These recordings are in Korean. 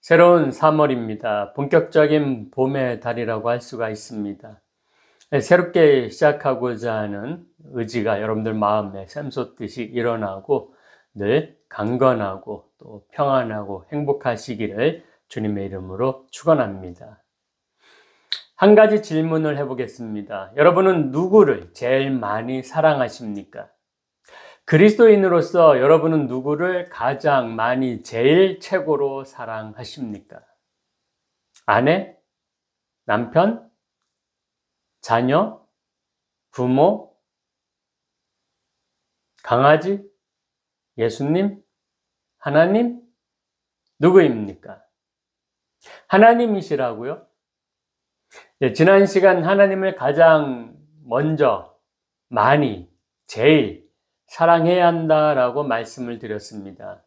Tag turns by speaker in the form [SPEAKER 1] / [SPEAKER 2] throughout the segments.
[SPEAKER 1] 새로운 3월입니다. 본격적인 봄의 달이라고 할 수가 있습니다. 새롭게 시작하고자 하는 의지가 여러분들 마음에 샘솟듯이 일어나고 늘 강건하고 또 평안하고 행복하시기를 주님의 이름으로 축원합니다. 한 가지 질문을 해보겠습니다. 여러분은 누구를 제일 많이 사랑하십니까? 그리스도인으로서 여러분은 누구를 가장 많이 제일 최고로 사랑하십니까? 아내, 남편, 자녀, 부모, 강아지, 예수님, 하나님? 누구입니까? 하나님이시라고요? 지난 시간 하나님을 가장 먼저, 많이, 제일 사랑해야 한다라고 말씀을 드렸습니다.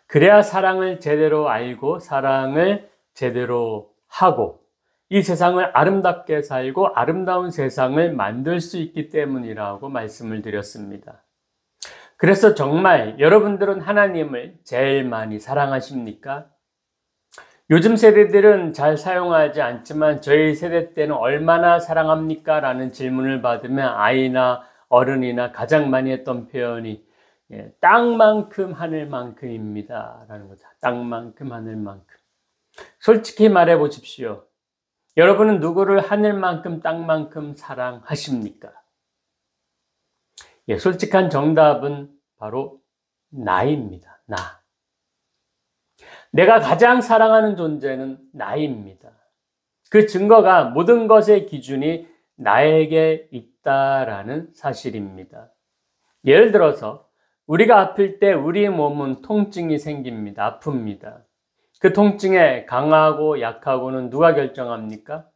[SPEAKER 1] 그래야 사랑을 제대로 알고 사랑을 제대로 하고 이 세상을 아름답게 살고 아름다운 세상을 만들 수 있기 때문이라고 말씀을 드렸습니다. 그래서 정말 여러분들은 하나님을 제일 많이 사랑하십니까? 요즘 세대들은 잘 사용하지 않지만 저희 세대 때는 얼마나 사랑합니까? 라는 질문을 받으면 아이나 어른이나 가장 많이 했던 표현이 땅만큼 하늘만큼입니다 라는 거죠. 땅만큼 하늘만큼. 솔직히 말해 보십시오. 여러분은 누구를 하늘만큼 땅만큼 사랑하십니까? 솔직한 정답은 바로 나입니다. 나. 내가 가장 사랑하는 존재는 나입니다. 그 증거가 모든 것의 기준이 나에게 있다라는 사실입니다. 예를 들어서 우리가 아플 때 우리 몸은 통증이 생깁니다. 아픕니다. 그 통증에 강하고 약하고는 누가 결정합니까?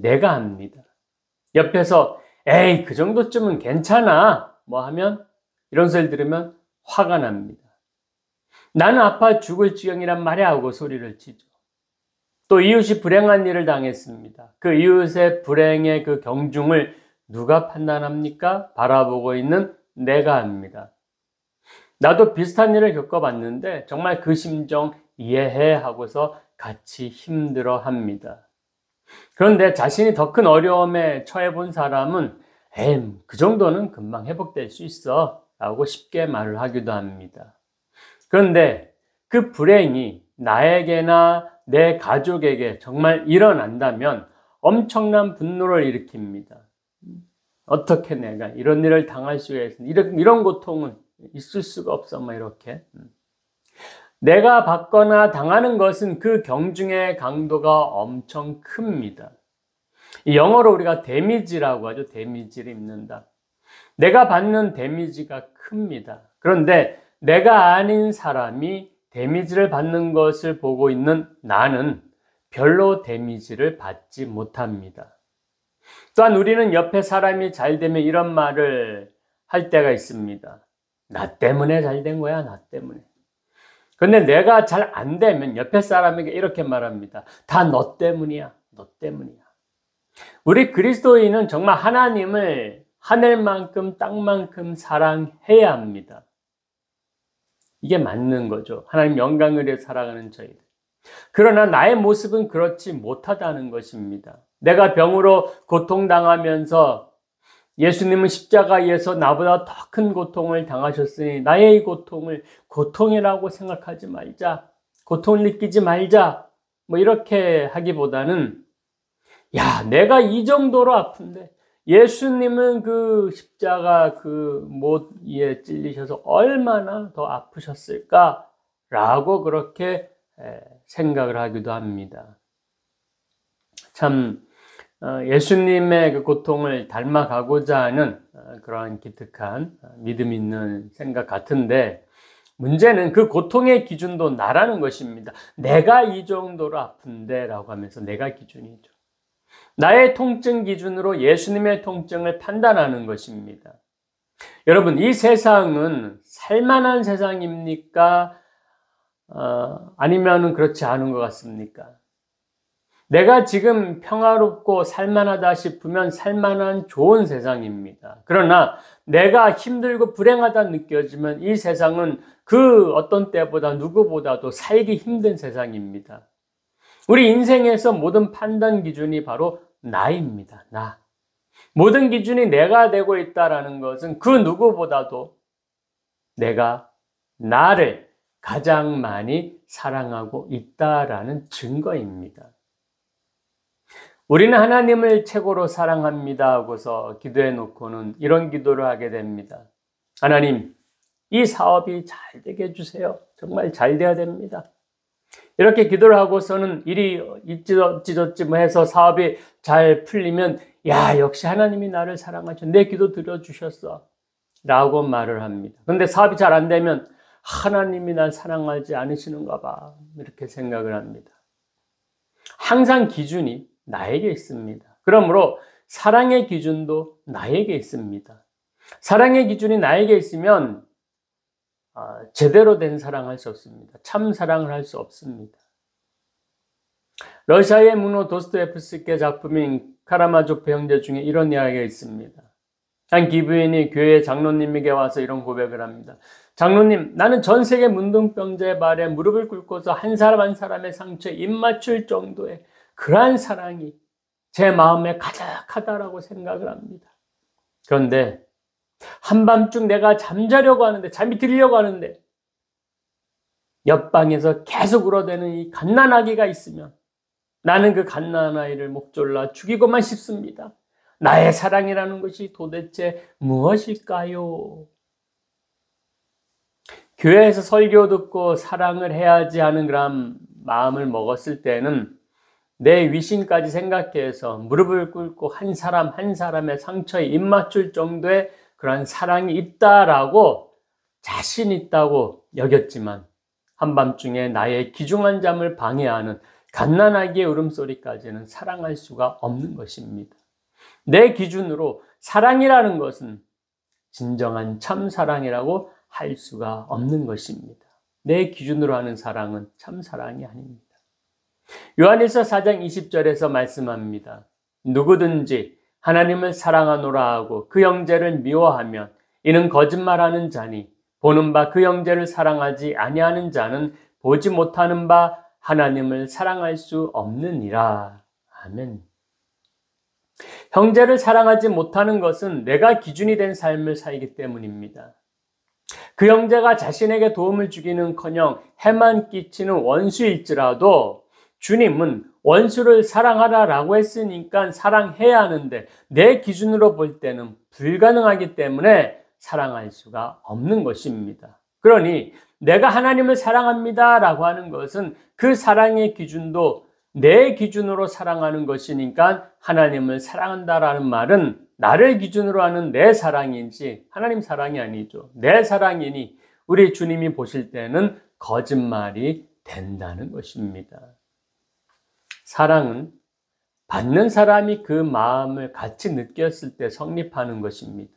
[SPEAKER 1] 내가 합니다. 옆에서 에이 그 정도쯤은 괜찮아 뭐 하면 이런 소리를 들으면 화가 납니다. 나는 아파 죽을 지경이란 말이야 하고 소리를 치죠. 또 이웃이 불행한 일을 당했습니다. 그 이웃의 불행의 그 경중을 누가 판단합니까? 바라보고 있는 내가 합니다. 나도 비슷한 일을 겪어봤는데 정말 그 심정 이해해 하고서 같이 힘들어 합니다. 그런데 자신이 더 큰 어려움에 처해 본 사람은 그 정도는 금방 회복될 수 있어 라고 쉽게 말을 하기도 합니다. 그런데 그 불행이 나에게나 내 가족에게 정말 일어난다면 엄청난 분노를 일으킵니다. 어떻게 내가 이런 일을 당할 수가 있어? 이런 고통은 있을 수가 없어. 뭐 이렇게. 내가 받거나 당하는 것은 그 경중의 강도가 엄청 큽니다. 영어로 우리가 데미지라고 하죠. 데미지를 입는다. 내가 받는 데미지가 큽니다. 그런데 내가 아닌 사람이 데미지를 받는 것을 보고 있는 나는 별로 데미지를 받지 못합니다. 또한 우리는 옆에 사람이 잘 되면 이런 말을 할 때가 있습니다. 나 때문에 잘 된 거야, 나 때문에. 그런데 내가 잘 안 되면 옆에 사람에게 이렇게 말합니다. 다 너 때문이야, 너 때문이야. 우리 그리스도인은 정말 하나님을 하늘만큼 땅만큼 사랑해야 합니다. 이게 맞는 거죠. 하나님 영광을 위해 살아가는 저희들. 그러나 나의 모습은 그렇지 못하다는 것입니다. 내가 병으로 고통당하면서 예수님은 십자가에서 나보다 더 큰 고통을 당하셨으니 나의 이 고통을 고통이라고 생각하지 말자. 고통을 느끼지 말자. 뭐 이렇게 하기보다는 야, 내가 이 정도로 아픈데 예수님은 그 십자가 그 못에 찔리셔서 얼마나 더 아프셨을까? 라고 그렇게 생각을 하기도 합니다. 참 예수님의 그 고통을 닮아가고자 하는 그러한 기특한 믿음 있는 생각 같은데 문제는 그 고통의 기준도 나라는 것입니다. 내가 이 정도로 아픈데 라고 하면서 내가 기준이죠. 나의 통증 기준으로 예수님의 통증을 판단하는 것입니다. 여러분, 이 세상은 살만한 세상입니까? 아니면 그렇지 않은 것 같습니까? 내가 지금 평화롭고 살만하다 싶으면 살만한 좋은 세상입니다. 그러나 내가 힘들고 불행하다 느껴지면 이 세상은 그 어떤 때보다 누구보다도 살기 힘든 세상입니다. 우리 인생에서 모든 판단 기준이 바로 나입니다. 나. 모든 기준이 내가 되고 있다는 것은 그 누구보다도 내가 나를 가장 많이 사랑하고 있다라는 증거입니다. 우리는 하나님을 최고로 사랑합니다 하고서 기도해 놓고는 이런 기도를 하게 됩니다. 하나님, 이 사업이 잘 되게 해주세요. 정말 잘 돼야 됩니다. 이렇게 기도를 하고서는 일이 어찌저찌 해서 사업이 잘 풀리면 야, 역시 하나님이 나를 사랑하셔. 내 기도 들어주셨어. 라고 말을 합니다. 그런데 사업이 잘 안 되면 하나님이 날 사랑하지 않으시는가 봐. 이렇게 생각을 합니다. 항상 기준이 나에게 있습니다. 그러므로 사랑의 기준도 나에게 있습니다. 사랑의 기준이 나에게 있으면 제대로 된 사랑할 수 없습니다. 참 사랑을 할 수 없습니다. 러시아의 문호 도스토옙스키의 작품인 카라마조프 형제 중에 이런 이야기가 있습니다. 한 기부인이 교회 장로님에게 와서 이런 고백을 합니다. 장로님, 나는 전 세계 문둥병자의 발에 무릎을 꿇고서 한 사람 한 사람의 상처에 입 맞출 정도의 그러한 사랑이 제 마음에 가득하다라고 생각을 합니다. 그런데 한밤중 내가 잠자려고 하는데, 잠이 들려고 하는데 옆방에서 계속 울어대는 이 갓난아기가 있으면 나는 그 갓난아이를 목졸라 죽이고만 싶습니다. 나의 사랑이라는 것이 도대체 무엇일까요? 교회에서 설교 듣고 사랑을 해야지 하는 그런 마음을 먹었을 때는 내 위신까지 생각해서 무릎을 꿇고 한 사람 한 사람의 상처에 입 맞출 정도의 그런 사랑이 있다라고 자신 있다고 여겼지만 한밤중에 나의 귀중한 잠을 방해하는 갓난아기의 울음소리까지는 사랑할 수가 없는 것입니다. 내 기준으로 사랑이라는 것은 진정한 참 사랑이라고 할 수가 없는 것입니다. 내 기준으로 하는 사랑은 참 사랑이 아닙니다. 요한일서 4장 20절에서 말씀합니다. 누구든지 하나님을 사랑하노라 하고 그 형제를 미워하면 이는 거짓말하는 자니 보는 바 그 형제를 사랑하지 아니하는 자는 보지 못하는 바 하나님을 사랑할 수 없느니라. 아멘. 형제를 사랑하지 못하는 것은 내가 기준이 된 삶을 살기 때문입니다. 그 형제가 자신에게 도움을 주기는커녕 해만 끼치는 원수일지라도 주님은 원수를 사랑하라라고 했으니까 사랑해야 하는데 내 기준으로 볼 때는 불가능하기 때문에 사랑할 수가 없는 것입니다. 그러니 내가 하나님을 사랑합니다 라고 하는 것은 그 사랑의 기준도 내 기준으로 사랑하는 것이니까 하나님을 사랑한다라는 말은 나를 기준으로 하는 내 사랑인지 하나님 사랑이 아니죠. 내 사랑이니 우리 주님이 보실 때는 거짓말이 된다는 것입니다. 사랑은 받는 사람이 그 마음을 같이 느꼈을 때 성립하는 것입니다.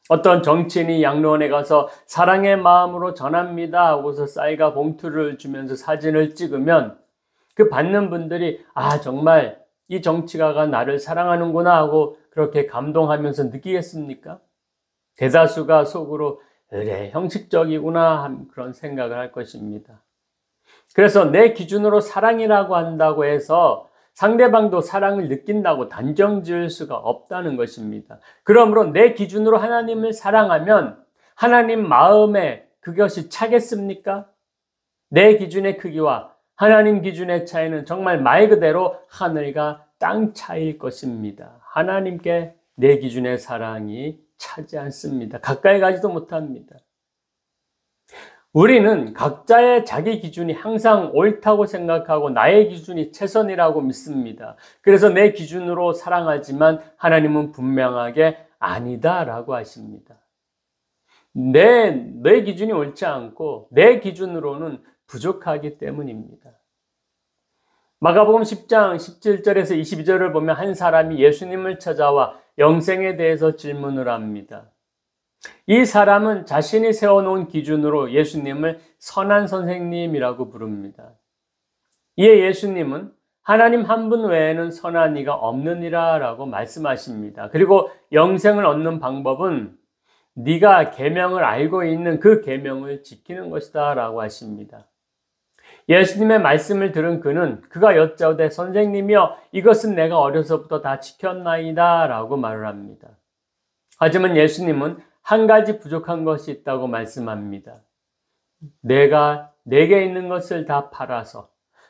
[SPEAKER 1] 어떤 정치인이 양로원에 가서 사랑의 마음으로 전합니다 하고서 쌀과 봉투를 주면서 사진을 찍으면 그 받는 분들이 정말 이 정치가가 나를 사랑하는구나 하고 그렇게 감동하면서 느끼겠습니까? 대다수가 속으로 그래 형식적이구나 하는 그런 생각을 할 것입니다. 그래서 내 기준으로 사랑이라고 한다고 해서 상대방도 사랑을 느낀다고 단정 지을 수가 없다는 것입니다. 그러므로 내 기준으로 하나님을 사랑하면 하나님 마음에 그것이 차겠습니까? 내 기준의 크기와 하나님 기준의 차이는 정말 말 그대로 하늘과 땅 차이일 것입니다. 하나님께 내 기준의 사랑이 차지 않습니다. 가까이 가지도 못합니다. 우리는 각자의 자기 기준이 항상 옳다고 생각하고 나의 기준이 최선이라고 믿습니다. 그래서 내 기준으로 사랑하지만 하나님은 분명하게 아니다라고 하십니다. 내 기준이 옳지 않고 내 기준으로는 부족하기 때문입니다. 마가복음 10장 17절에서 22절을 보면 한 사람이 예수님을 찾아와 영생에 대해서 질문을 합니다. 이 사람은 자신이 세워놓은 기준으로 예수님을 선한 선생님이라고 부릅니다. 이에 예수님은 하나님 한 분 외에는 선한 이가 없느니라 라고 말씀하십니다. 그리고 영생을 얻는 방법은 네가 계명을 알고 있는 그 계명을 지키는 것이다 라고 하십니다. 예수님의 말씀을 들은 그는 그가 여짜오되 선생님이여 이것은 내가 어려서부터 다 지켰나이다 라고 말을 합니다. 하지만 예수님은 한 가지 부족한 것이 있다고 말씀합니다. 내가 내게 있는 것을 다 팔아서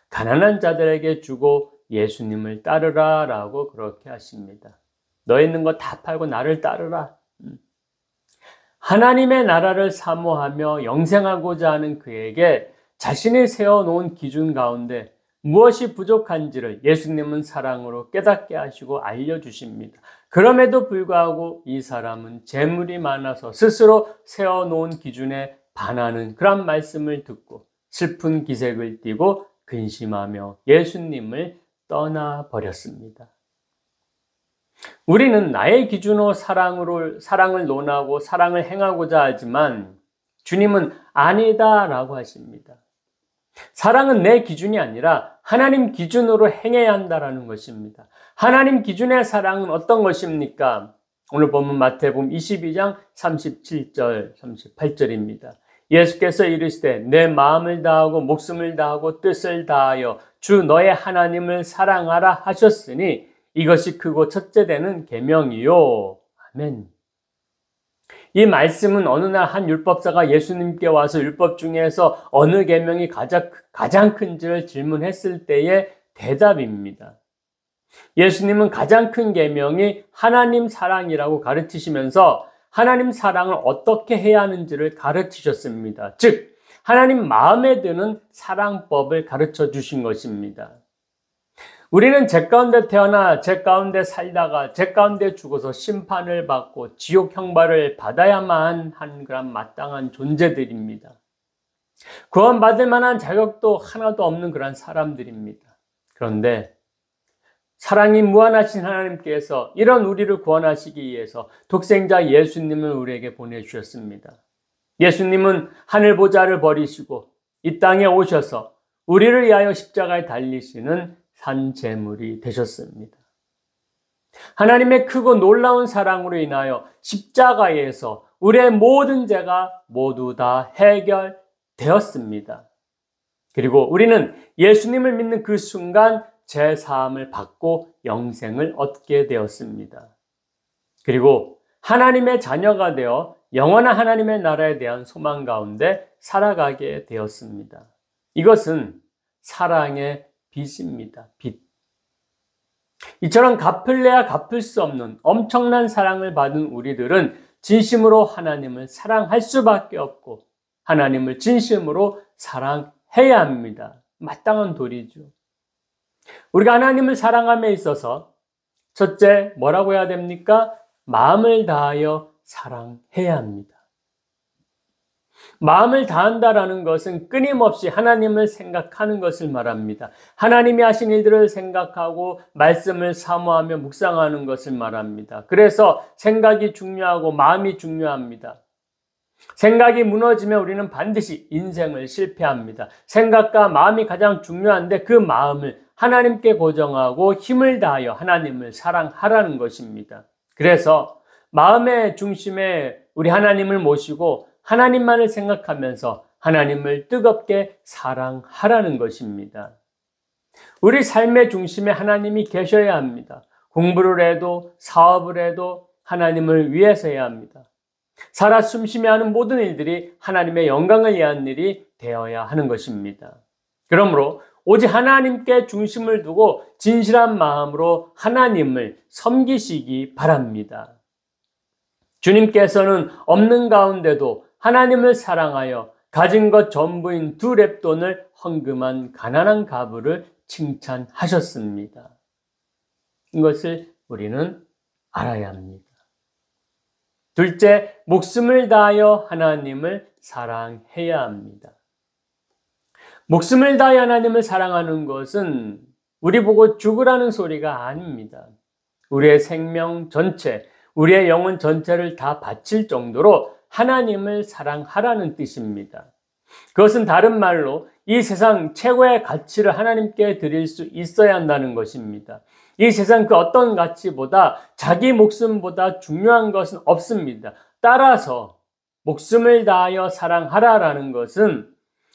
[SPEAKER 1] 가난한 자들에게 주고 예수님을 따르라 라고 그렇게 하십니다. 너 있는 거 다 팔고 나를 따르라. 하나님의 나라를 사모하며 영생하고자 하는 그에게 자신이 세워놓은 기준 가운데 무엇이 부족한지를 예수님은 사랑으로 깨닫게 하시고 알려주십니다. 그럼에도 불구하고 이 사람은 재물이 많아서 스스로 세워놓은 기준에 반하는 그런 말씀을 듣고 슬픈 기색을 띠고 근심하며 예수님을 떠나버렸습니다. 우리는 나의 기준으로 사랑을 논하고 사랑을 행하고자 하지만 주님은 아니다라고 하십니다. 사랑은 내 기준이 아니라 하나님 기준으로 행해야 한다라는 것입니다. 하나님 기준의 사랑은 어떤 것입니까? 오늘 본문 마태복음 22장 37절, 38절입니다. 예수께서 이르시되 내 마음을 다하고 목숨을 다하고 뜻을 다하여 주 너의 하나님을 사랑하라 하셨으니 이것이 크고 첫째 되는 계명이요. 아멘. 이 말씀은 어느 날 한 율법사가 예수님께 와서 율법 중에서 어느 계명이 가장 큰지를 질문했을 때의 대답입니다. 예수님은 가장 큰 계명이 하나님 사랑이라고 가르치시면서 하나님 사랑을 어떻게 해야 하는지를 가르치셨습니다. 즉 하나님 마음에 드는 사랑법을 가르쳐 주신 것입니다. 우리는 제 가운데 태어나 제 가운데 살다가 제 가운데 죽어서 심판을 받고 지옥 형벌을 받아야만 한 그런 마땅한 존재들입니다. 구원받을 만한 자격도 하나도 없는 그런 사람들입니다. 그런데 사랑이 무한하신 하나님께서 이런 우리를 구원하시기 위해서 독생자 예수님을 우리에게 보내주셨습니다. 예수님은 하늘 보좌를 버리시고 이 땅에 오셔서 우리를 위하여 십자가에 달리시는 산제물이 되셨습니다. 하나님의 크고 놀라운 사랑으로 인하여 십자가에서 우리의 모든 죄가 모두 다 해결되었습니다. 그리고 우리는 예수님을 믿는 그 순간 죄 사함을 받고 영생을 얻게 되었습니다. 그리고 하나님의 자녀가 되어 영원한 하나님의 나라에 대한 소망 가운데 살아가게 되었습니다. 이것은 사랑의 빚입니다. 빚. 이처럼 갚을래야 갚을 수 없는 엄청난 사랑을 받은 우리들은 진심으로 하나님을 사랑할 수밖에 없고 하나님을 진심으로 사랑해야 합니다. 마땅한 도리죠. 우리가 하나님을 사랑함에 있어서 첫째 뭐라고 해야 됩니까? 마음을 다하여 사랑해야 합니다. 마음을 다한다라는 것은 끊임없이 하나님을 생각하는 것을 말합니다. 하나님이 하신 일들을 생각하고 말씀을 사모하며 묵상하는 것을 말합니다. 그래서 생각이 중요하고 마음이 중요합니다. 생각이 무너지면 우리는 반드시 인생을 실패합니다. 생각과 마음이 가장 중요한데 그 마음을 하나님께 고정하고 힘을 다하여 하나님을 사랑하라는 것입니다. 그래서 마음의 중심에 우리 하나님을 모시고 하나님만을 생각하면서 하나님을 뜨겁게 사랑하라는 것입니다. 우리 삶의 중심에 하나님이 계셔야 합니다. 공부를 해도 사업을 해도 하나님을 위해서 해야 합니다. 살아 숨쉬며 하는 모든 일들이 하나님의 영광을 위한 일이 되어야 하는 것입니다. 그러므로 오직 하나님께 중심을 두고 진실한 마음으로 하나님을 섬기시기 바랍니다. 주님께서는 없는 가운데도 하나님을 사랑하여 가진 것 전부인 2렙돈을 헌금한 가난한 과부를 칭찬하셨습니다. 이것을 우리는 알아야 합니다. 둘째, 목숨을 다하여 하나님을 사랑해야 합니다. 목숨을 다하여 하나님을 사랑하는 것은 우리 보고 죽으라는 소리가 아닙니다. 우리의 생명 전체, 우리의 영혼 전체를 다 바칠 정도로 하나님을 사랑하라는 뜻입니다. 그것은 다른 말로 이 세상 최고의 가치를 하나님께 드릴 수 있어야 한다는 것입니다. 이 세상 그 어떤 가치보다 자기 목숨보다 중요한 것은 없습니다. 따라서 목숨을 다하여 사랑하라라는 것은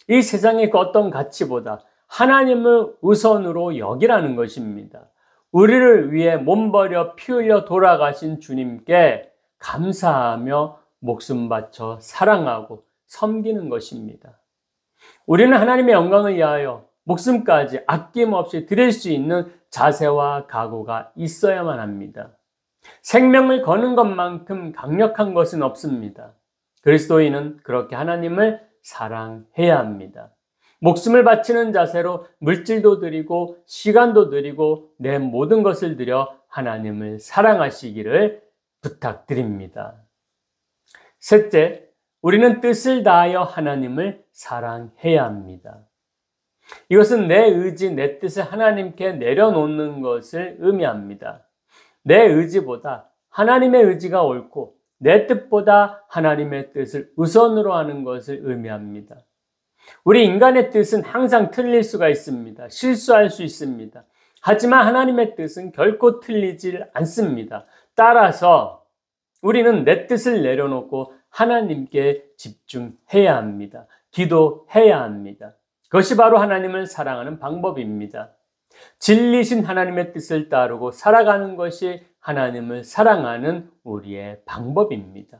[SPEAKER 1] 이 세상의 그 어떤 가치보다 하나님을 우선으로 여기라는 것입니다. 우리를 위해 몸버려 피 흘려 돌아가신 주님께 감사하며 목숨 바쳐 사랑하고 섬기는 것입니다. 우리는 하나님의 영광을 위하여 목숨까지 아낌없이 드릴 수 있는 자세와 각오가 있어야만 합니다. 생명을 거는 것만큼 강력한 것은 없습니다. 그리스도인은 그렇게 하나님을 사랑해야 합니다. 목숨을 바치는 자세로 물질도 드리고 시간도 드리고 내 모든 것을 들여 하나님을 사랑하시기를 부탁드립니다. 셋째, 우리는 뜻을 다하여 하나님을 사랑해야 합니다. 이것은 내 의지, 내 뜻을 하나님께 내려놓는 것을 의미합니다. 내 의지보다 하나님의 의지가 옳고 내 뜻보다 하나님의 뜻을 우선으로 하는 것을 의미합니다. 우리 인간의 뜻은 항상 틀릴 수가 있습니다. 실수할 수 있습니다. 하지만 하나님의 뜻은 결코 틀리질 않습니다. 따라서 우리는 내 뜻을 내려놓고 하나님께 집중해야 합니다. 기도해야 합니다. 그것이 바로 하나님을 사랑하는 방법입니다. 진리신 하나님의 뜻을 따르고 살아가는 것이 하나님을 사랑하는 우리의 방법입니다.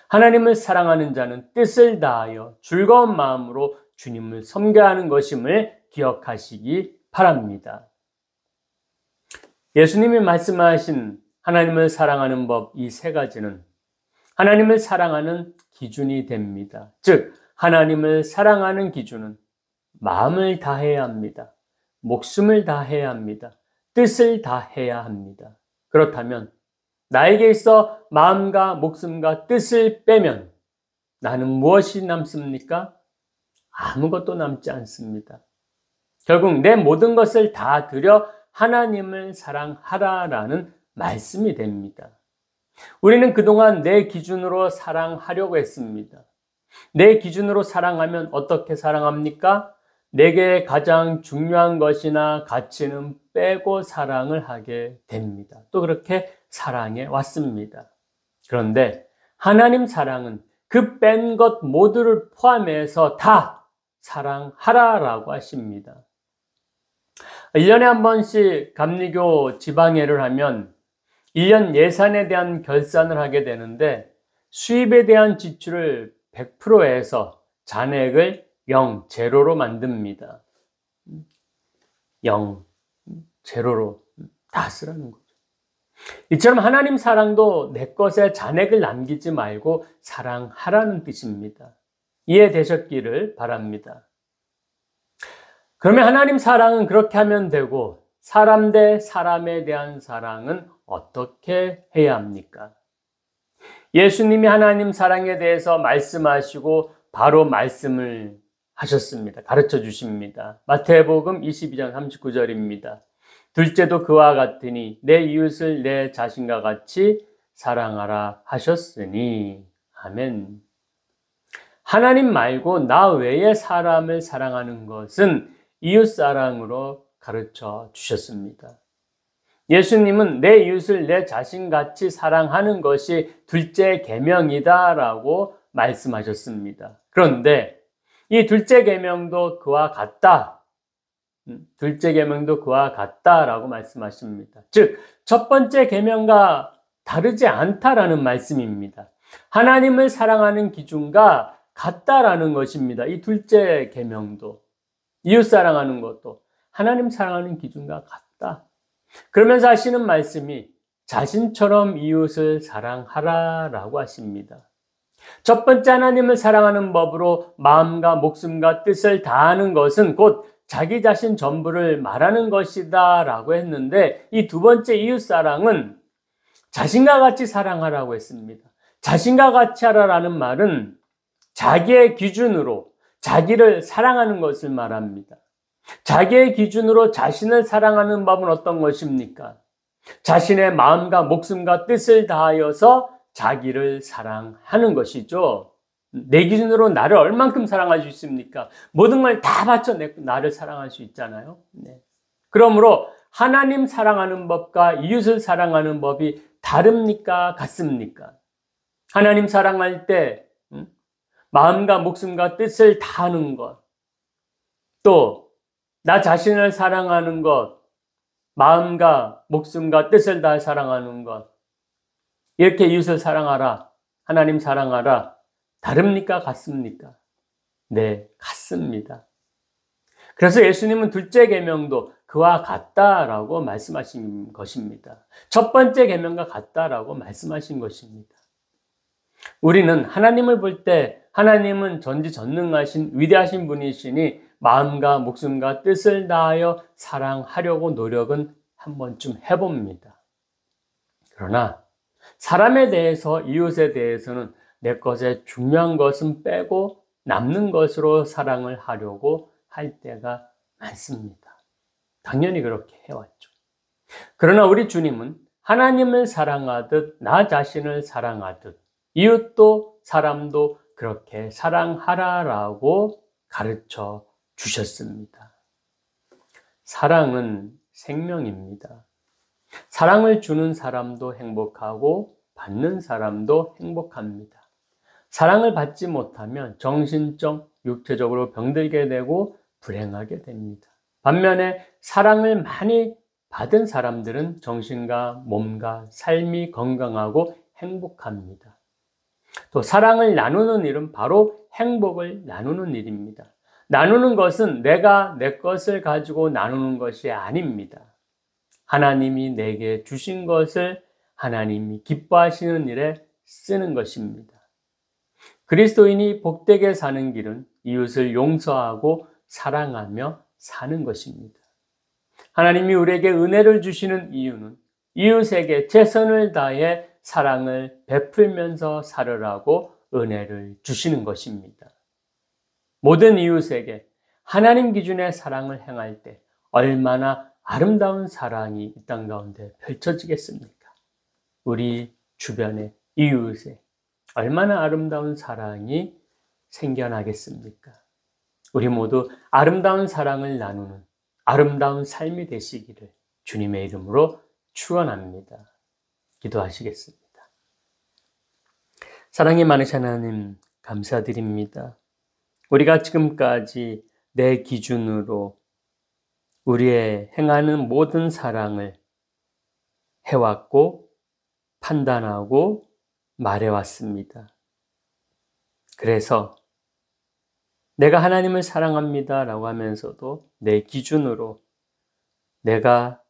[SPEAKER 1] 하나님을 사랑하는 자는 뜻을 다하여 즐거운 마음으로 주님을 섬겨야 하는 것임을 기억하시기 바랍니다. 예수님이 말씀하신 하나님을 사랑하는 법 이 세 가지는 하나님을 사랑하는 기준이 됩니다. 즉, 하나님을 사랑하는 기준은 마음을 다해야 합니다. 목숨을 다해야 합니다. 뜻을 다해야 합니다. 그렇다면 나에게 있어 마음과 목숨과 뜻을 빼면 나는 무엇이 남습니까? 아무것도 남지 않습니다. 결국 내 모든 것을 다 들여 하나님을 사랑하라라는 말씀이 됩니다. 우리는 그동안 내 기준으로 사랑하려고 했습니다. 내 기준으로 사랑하면 어떻게 사랑합니까? 내게 가장 중요한 것이나 가치는 빼고 사랑을 하게 됩니다. 또 그렇게 사랑해 왔습니다. 그런데 하나님 사랑은 그 뺀 것 모두를 포함해서 다 사랑하라라고 하십니다. 1년에 한 번씩 감리교 지방회를 하면 1년 예산에 대한 결산을 하게 되는데 수입에 대한 지출을 100%에서 잔액을 0, 제로로 만듭니다. 0, 제로로 다 쓰라는 거죠. 이처럼 하나님 사랑도 내 것에 잔액을 남기지 말고 사랑하라는 뜻입니다. 이해되셨기를 바랍니다. 그러면 하나님 사랑은 그렇게 하면 되고 사람 대 사람에 대한 사랑은 어떻게 해야 합니까? 예수님이 하나님 사랑에 대해서 말씀하시고 바로 말씀을 하셨습니다. 가르쳐 주십니다. 마태복음 22장 39절입니다. 둘째도 그와 같으니 내 이웃을 내 자신과 같이 사랑하라 하셨으니. 아멘. 하나님 말고 나 외의 사람을 사랑하는 것은 이웃 사랑으로 가르쳐 주셨습니다. 예수님은 내 이웃을 내 자신같이 사랑하는 것이 둘째 계명이다라고 말씀하셨습니다. 그런데 이 둘째 계명도 그와 같다. 둘째 계명도 그와 같다라고 말씀하십니다. 즉, 첫 번째 계명과 다르지 않다라는 말씀입니다. 하나님을 사랑하는 기준과 같다라는 것입니다. 이 둘째 계명도 이웃 사랑하는 것도 하나님 사랑하는 기준과 같다. 그러면서 하시는 말씀이 자신처럼 이웃을 사랑하라라고 하십니다. 첫 번째 하나님을 사랑하는 법으로 마음과 목숨과 뜻을 다하는 것은 곧 자기 자신 전부를 말하는 것이다 라고 했는데 이 두 번째 이웃 사랑은 자신과 같이 사랑하라고 했습니다. 자신과 같이 하라라는 말은 자기의 기준으로 자기를 사랑하는 것을 말합니다. 자기의 기준으로 자신을 사랑하는 법은 어떤 것입니까? 자신의 마음과 목숨과 뜻을 다하여서 자기를 사랑하는 것이죠. 내 기준으로 나를 얼만큼 사랑할 수 있습니까? 모든 걸 다 바쳐내고 나를 사랑할 수 있잖아요. 네. 그러므로 하나님 사랑하는 법과 이웃을 사랑하는 법이 다릅니까? 같습니까? 하나님 사랑할 때 마음과 목숨과 뜻을 다하는 것, 또 나 자신을 사랑하는 것, 마음과 목숨과 뜻을 다해 사랑하는 것, 이렇게 이웃을 사랑하라, 하나님 사랑하라, 다릅니까? 같습니까? 네, 같습니다. 그래서 예수님은 둘째 계명도 그와 같다라고 말씀하신 것입니다. 첫 번째 계명과 같다라고 말씀하신 것입니다. 우리는 하나님을 볼 때 하나님은 전지전능하신 위대하신 분이시니 마음과 목숨과 뜻을 다하여 사랑하려고 노력은 한 번쯤 해봅니다. 그러나 사람에 대해서, 이웃에 대해서는 내 것에 중요한 것은 빼고 남는 것으로 사랑을 하려고 할 때가 많습니다. 당연히 그렇게 해왔죠. 그러나 우리 주님은 하나님을 사랑하듯 나 자신을 사랑하듯 이웃도 사람도 그렇게 사랑하라라고 가르쳐 주셨습니다. 사랑은 생명입니다. 사랑을 주는 사람도 행복하고 받는 사람도 행복합니다. 사랑을 받지 못하면 정신적, 육체적으로 병들게 되고 불행하게 됩니다. 반면에 사랑을 많이 받은 사람들은 정신과 몸과 삶이 건강하고 행복합니다. 또 사랑을 나누는 일은 바로 행복을 나누는 일입니다. 나누는 것은 내가 내 것을 가지고 나누는 것이 아닙니다. 하나님이 내게 주신 것을 하나님이 기뻐하시는 일에 쓰는 것입니다. 그리스도인이 복되게 사는 길은 이웃을 용서하고 사랑하며 사는 것입니다. 하나님이 우리에게 은혜를 주시는 이유는 이웃에게 최선을 다해 사랑을 베풀면서 살으라고 은혜를 주시는 것입니다. 모든 이웃에게 하나님 기준의 사랑을 행할 때 얼마나 아름다운 사랑이 이 땅 가운데 펼쳐지겠습니까? 우리 주변의 이웃에 얼마나 아름다운 사랑이 생겨나겠습니까? 우리 모두 아름다운 사랑을 나누는 아름다운 삶이 되시기를 주님의 이름으로 축원합니다. 기도하시겠습니다. 사랑이 많으신 하나님 감사드립니다. 우리가 지금까지 내 기준으로 우리의 행하는 모든 사랑을 해왔고 판단하고 말해왔습니다. 그래서 내가 하나님을 사랑합니다 라고 하면서도 내 기준으로 내가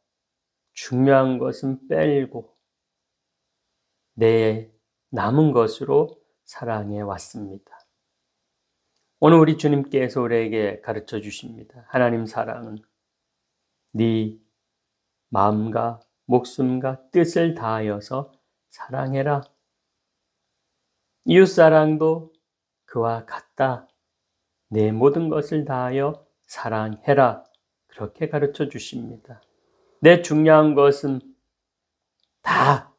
[SPEAKER 1] 중요한 것은 빼고 내 남은 것으로 사랑해 왔습니다. 오늘 우리 주님께서 우리에게 가르쳐 주십니다. 하나님 사랑은 네 마음과 목숨과 뜻을 다하여서 사랑해라. 이웃사랑도 그와 같다. 내 모든 것을 다하여 사랑해라. 그렇게 가르쳐 주십니다. 내 중요한 것은 다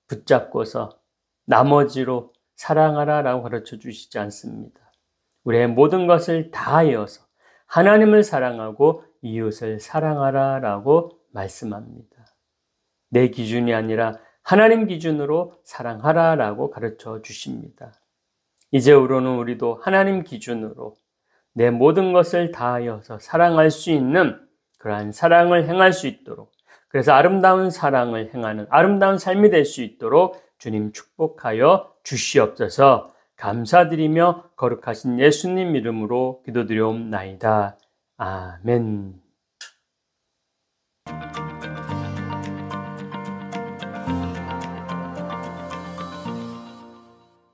[SPEAKER 1] 붙잡고서 나머지로 사랑하라 라고 가르쳐 주시지 않습니다. 우리의 모든 것을 다하여서 하나님을 사랑하고 이웃을 사랑하라 라고 말씀합니다. 내 기준이 아니라 하나님 기준으로 사랑하라 라고 가르쳐 주십니다. 이제후로는 우리도 하나님 기준으로 내 모든 것을 다하여서 사랑할 수 있는 그러한 사랑을 행할 수 있도록, 그래서 아름다운 사랑을 행하는 아름다운 삶이 될 수 있도록 주님 축복하여 주시옵소서. 감사드리며 거룩하신 예수님 이름으로 기도드리옵나이다. 아멘.